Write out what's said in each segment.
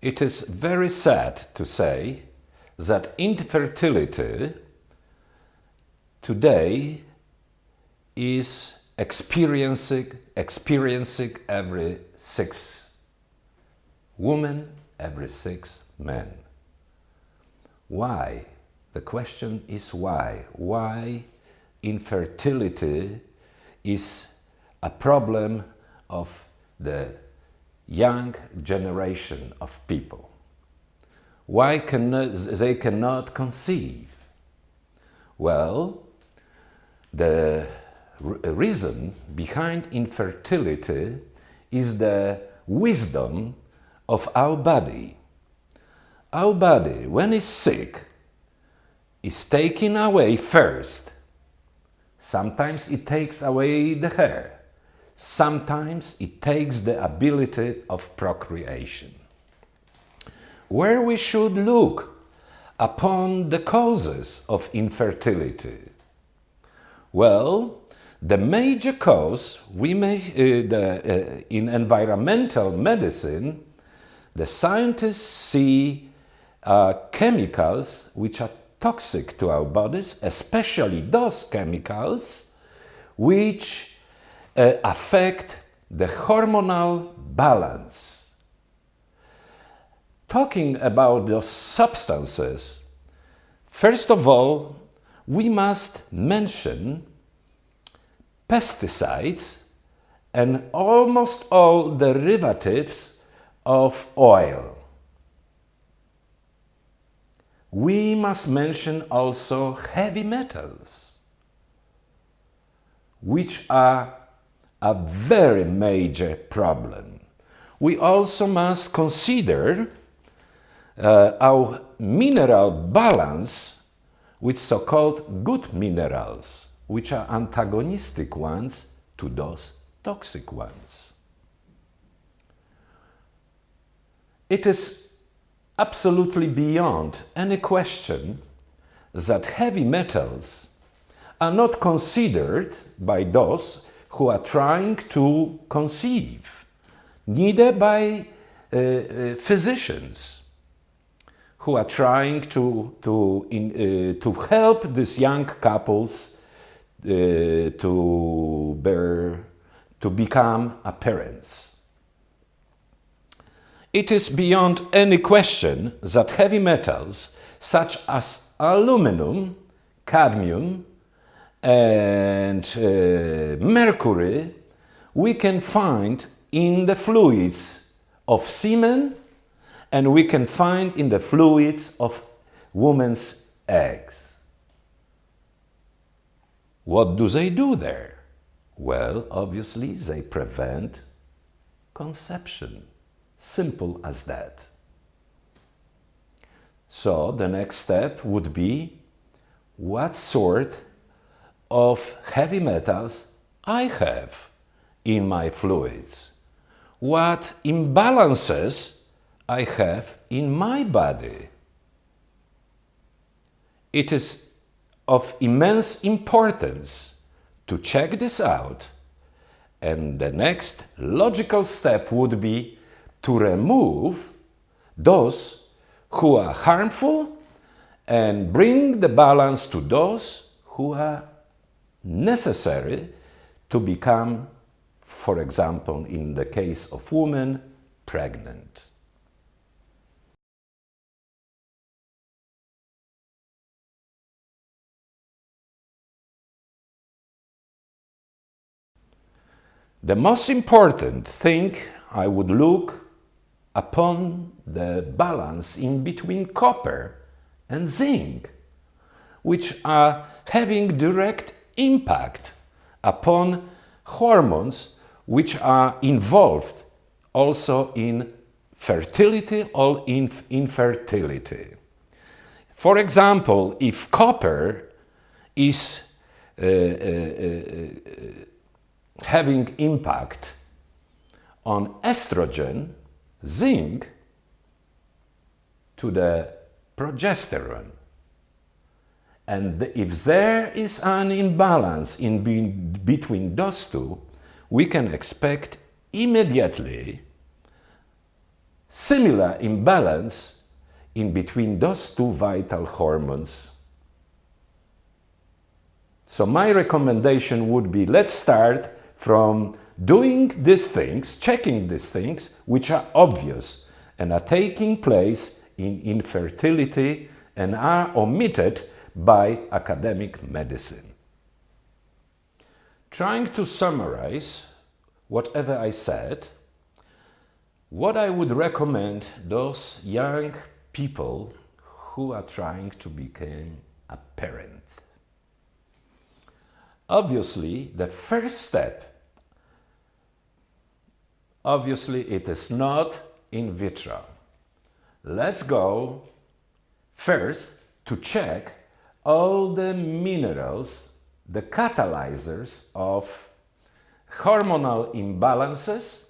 It is very sad to say that infertility today is experiencing every 6 women, every 6 men. Why? The question is why? Why infertility is a problem of the young generation of people? Why they cannot conceive? Well, the reason behind infertility is the wisdom of our body. Our body, when it's sick, is taken away first. Sometimes it takes away the hair. Sometimes it takes the ability of procreation. Where we should look upon the causes of infertility? Well, the major cause in environmental medicine, the scientists see chemicals which are toxic to our bodies, especially those chemicals which affect the hormonal balance. Talking about those substances, first of all, we must mention pesticides and almost all derivatives of oil. We must mention also heavy metals, which are a very major problem. We also must consider our mineral balance with so-called good minerals, which are antagonistic ones to those toxic ones. It is absolutely beyond any question that heavy metals are not considered by those who are trying to conceive, neither by physicians who are trying to help these young couples to become parents. It is beyond any question that heavy metals such as aluminum, cadmium, and mercury we can find in the fluids of semen, and we can find in the fluids of women's eggs. What do they do there? Well, obviously they prevent conception. Simple as that. So the next step would be what sort of heavy metals I have in my fluids, what imbalances I have in my body. It is of immense importance to check this out, and the next logical step would be to remove those who are harmful and bring the balance to those who are necessary to become, for example, in the case of women, pregnant. The most important thing I would look upon the balance in between copper and zinc, which are having direct impact upon hormones which are involved also in fertility or in infertility. For example, if copper is having impact on estrogen, zinc to the progesterone. And if there is an imbalance between those two, we can expect immediately similar imbalance in between those two vital hormones. So my recommendation would be, let's start from doing these things, checking these things, which are obvious and are taking place in infertility and are omitted by academic medicine. Trying to summarize whatever I said, what I would recommend those young people who are trying to become a parent. Obviously, the first step, obviously it is not in vitro. Let's go first to check all the minerals, the catalyzers of hormonal imbalances.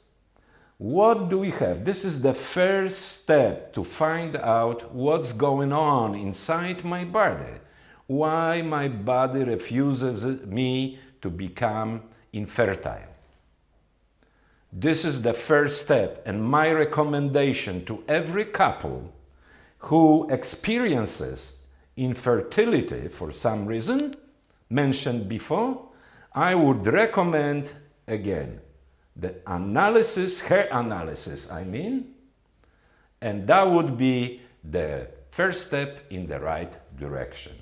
What do we have? This is the first step to find out what's going on inside my body. Why my body refuses me to become infertile. This is the first step, and my recommendation to every couple who experiences infertility for some reason, mentioned before, I would recommend again the analysis, hair analysis I mean, and that would be the first step in the right direction.